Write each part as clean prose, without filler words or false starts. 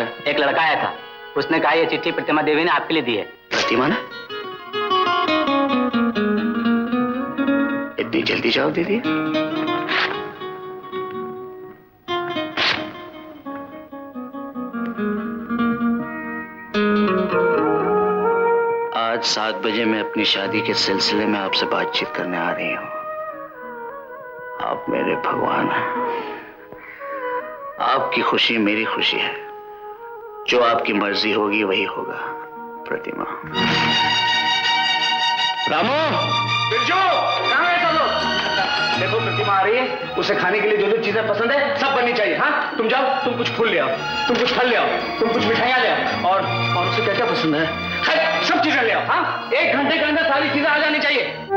एक लड़का आया था, उसने कहा ये चिट्ठी प्रतिमा देवी ने आपके लिए दी है। प्रतिमा ने इतनी जल्दी जवाब दे दिया? आज 7 बजे मैं अपनी शादी के सिलसिले में आपसे बातचीत करने आ रही हूं। आप मेरे भगवान हैं। आपकी खुशी मेरी खुशी है। जो आपकी मर्जी होगी वही होगा प्रतिमा। रामू, बिरजू, कहाँ है सब लोग? देखो प्रतिमा आ रही है, उसे खाने के लिए जो जो चीजें पसंद है सब बननी चाहिए। हाँ, तुम जाओ, तुम कुछ फूल ले आओ, तुम कुछ फल ले आओ, तुम कुछ मिठाइयाँ ले आओ, और उसे क्या क्या पसंद है सब चीजें ले आओ। हाँ, 1 घंटे के अंदर सारी चीजें आ जानी चाहिए।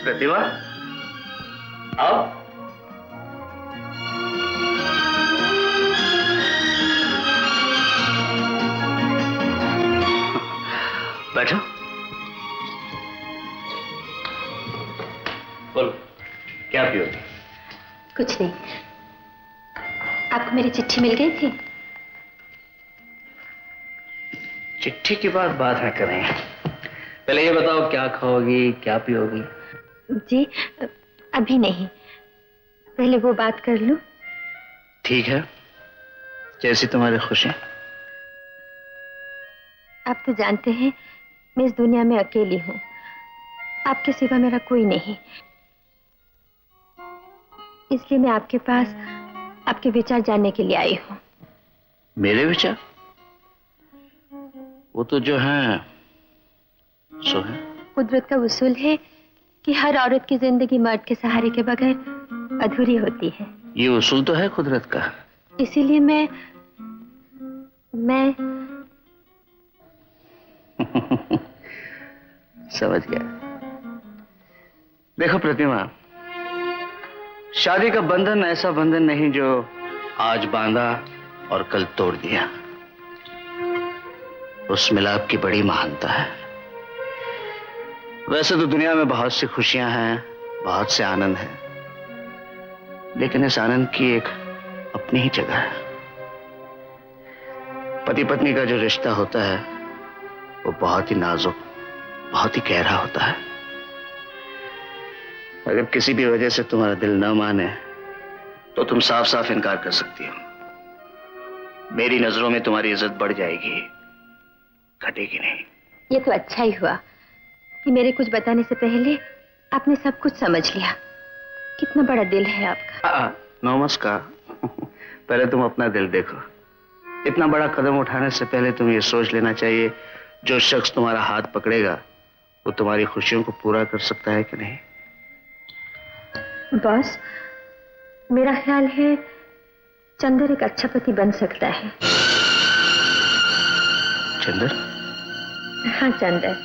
प्रतिमा, आओ। बैठो। बोलो, क्या पियोगे? कुछ नहीं। आपको मेरी चिट्ठी मिल गई थी? चिट्ठी की बात है करें। पहले ये बताओ, क्या खाओगी, क्या पियोगी? जी, अभी नहीं, पहले वो बात कर लूं। ठीक है, जैसी तुम्हारी खुशी। आप तो जानते हैं मैं इस दुनिया में अकेली हूं, आपके सिवा मेरा कोई नहीं। इसलिए मैं आपके पास आपके विचार जानने के लिए आई हूं। मेरे विचार? वो तो जो है सो है। कुदरत का उसूल है कि हर औरत की जिंदगी मर्द के सहारे के बगैर अधूरी होती है। ये उसूल तो है कुदरत का। इसीलिए मैं समझ गया। देखो प्रतिमा, शादी का बंधन ऐसा बंधन नहीं जो आज बांधा और कल तोड़ दिया। उस मिलाप की बड़ी महानता है। वैसे तो दुनिया में बहुत सी खुशियां हैं, बहुत से आनंद हैं, लेकिन इस आनंद की एक अपनी ही जगह है। पति पत्नी का जो रिश्ता होता है वो बहुत ही नाजुक, बहुत ही गहरा होता है। अगर किसी भी वजह से तुम्हारा दिल न माने तो तुम साफ साफ इनकार कर सकती हो। मेरी नजरों में तुम्हारी इज्जत बढ़ जाएगी, घटेगी नहीं। ये तो अच्छा ही हुआ कि मेरे कुछ बताने से पहले आपने सब कुछ समझ लिया। कितना बड़ा दिल है आपका। नमस्कार। पहले तुम अपना दिल देखो। इतना बड़ा कदम उठाने से पहले तुम्हें यह सोच लेना चाहिए जो शख्स तुम्हारा हाथ पकड़ेगा वो तुम्हारी खुशियों को पूरा कर सकता है कि नहीं। बॉस, मेरा ख्याल है चंदर एक अच्छा पति बन सकता है। चंदर? हाँ चंदर,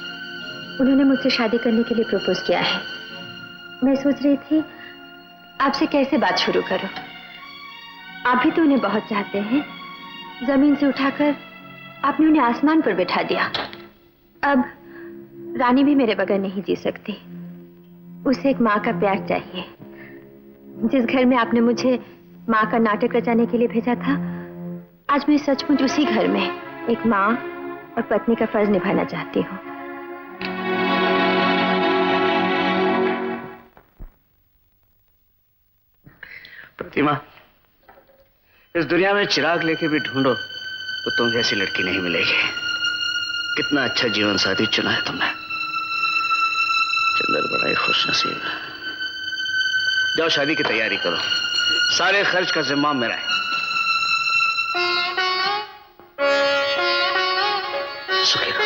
उन्होंने मुझसे शादी करने के लिए प्रपोज किया है। मैं सोच रही थी आपसे कैसे बात शुरू करूं। आप भी तो उन्हें बहुत चाहते हैं। जमीन से उठाकर आपने उन्हें आसमान पर बैठा दिया। अब रानी भी मेरे बगैर नहीं जी सकती। उसे एक माँ का प्यार चाहिए। जिस घर में आपने मुझे माँ का नाटक रचाने के लिए भेजा था, आज मैं सचमुच उसी घर में एक माँ और पत्नी का फर्ज निभाना चाहती हूँ। प्रतिमा, इस दुनिया में चिराग लेके भी ढूंढो तो तुम जैसी लड़की नहीं मिलेगी। कितना अच्छा जीवन साथी चुना है तुमने चंदर, बड़ा ही खुश नसीब है। जाओ शादी की तैयारी करो, सारे खर्च का जिम्मा मेरा है। सुखी रहो।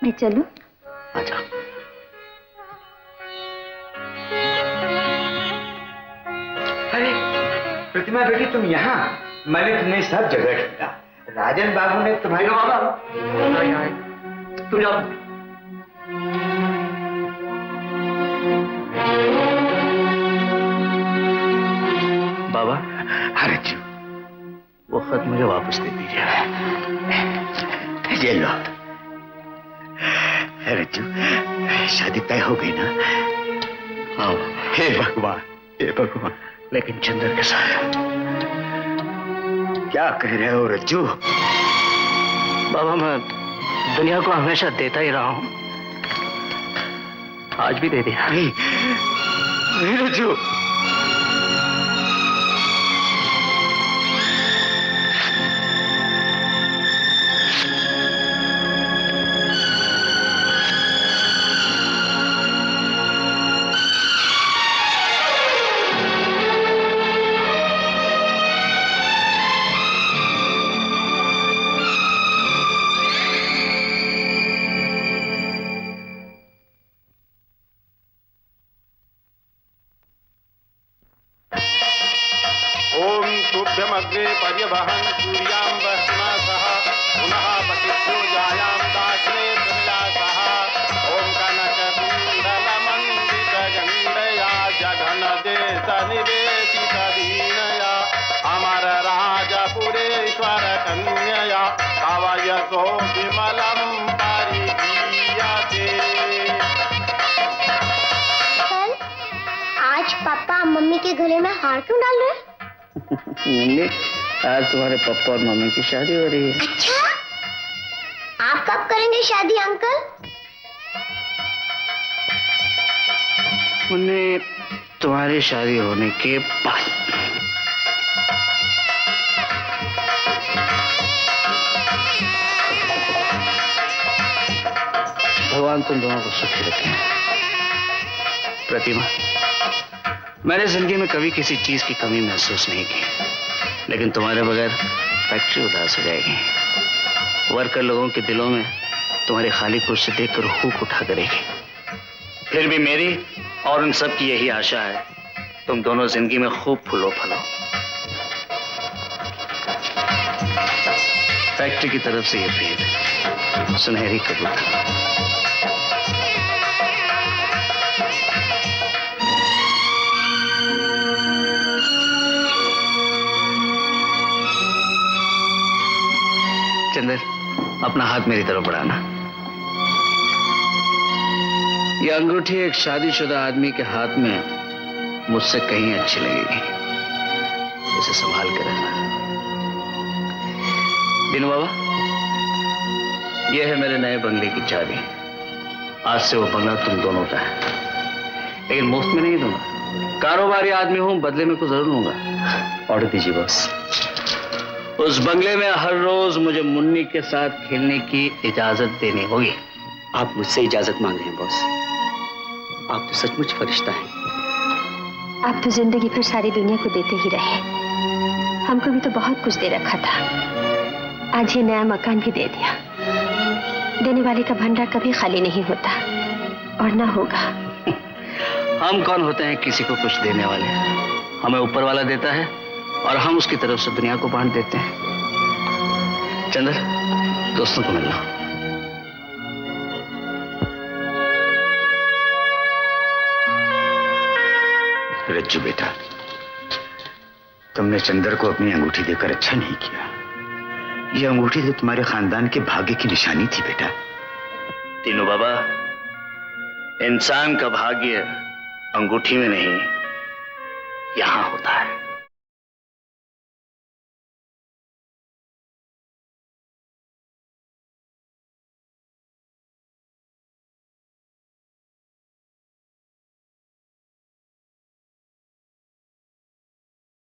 मैं चलूं? आ जाओ। अरे प्रतिमा बेटी, तुम यहाँ? मैंने तुम्हें सब जगह ढूंढा। राजन बाबू ने तुम्हारी बाबा तुम जाओ। बाबा, अरे जी, वो खत मुझे वापस दे दीजिए। ये लो। रज्जू, शादी तय हो गई ना? हाँ। हे भगवान, हे भगवान। लेकिन चंदर के साथ क्या कह रहे हो रज्जू? बाबा, मैं दुनिया को हमेशा देता ही रहा हूं, आज भी दे दिया। नहीं, नहीं रज्जू। तुभ्यमग्रे पर्यवहन सूर्यांबस्मा सह पुनः पतिभ्यो जायां दाग्ने प्रजा सह ओम कनक कुंडल मंडित गंडया जघन देश निवेशित दीनया अमर राजपुरेश्वर कन्यया कवयसो विमलम परिगीयते। आज पापा मम्मी के गले में हार क्यों डाल रहे हैं? मम्मी, आज तुम्हारे पापा और मम्मी की शादी हो रही है। अच्छा, आप कब करेंगे शादी अंकल? मुन्नी, तुम्हारी शादी होने के बाद। भगवान तुम दोनों को सुखी रखे। प्रतिमा, मैंने जिंदगी में कभी किसी चीज की कमी महसूस नहीं की, लेकिन तुम्हारे बगैर फैक्ट्री उदास हो जाएगी। वर्कर लोगों के दिलों में तुम्हारी खाली कुर्सी देखकर हुक उठा करेगी। फिर भी मेरी और उन सब की यही आशा है, तुम दोनों जिंदगी में खूब फूलो फलो। फैक्ट्री की तरफ से ये भेंट, सुनहरी कबूतर। चंदर, अपना हाथ मेरी तरफ बढ़ाना। ये अंगूठी एक शादीशुदा आदमी के हाथ में मुझसे कहीं अच्छी लगेगी। इसे संभाल के रखना। दीनू बाबा, यह है मेरे नए बंगले की चाबी। आज से वो बंगला तुम दोनों का है, लेकिन मुफ्त में नहीं दूंगा। कारोबारी आदमी हूं, बदले में कुछ जरूर लूंगा। ऑर्डर दीजिए बॉस। उस बंगले में हर रोज मुझे मुन्नी के साथ खेलने की इजाजत देनी होगी। आप मुझसे इजाजत मांग रहे हैं बॉस? आप तो सचमुच फरिश्ता हैं। आप तो जिंदगी भर सारी दुनिया को देते ही रहे। हमको भी तो बहुत कुछ दे रखा था, आज ये नया मकान भी दे दिया। देने वाले का भंडार कभी खाली नहीं होता और ना होगा। हम कौन होते हैं किसी को कुछ देने वाले? हमें ऊपर वाला देता है और हम उसकी तरफ से दुनिया को बांट देते हैं। चंदर, दोस्तों को मिलना। रज्जू बेटा, तुमने चंदर को अपनी अंगूठी देकर अच्छा नहीं किया। यह अंगूठी तो तुम्हारे खानदान के भाग्य की निशानी थी बेटा। तीनों बाबा, इंसान का भाग्य अंगूठी में नहीं, यहां होता है।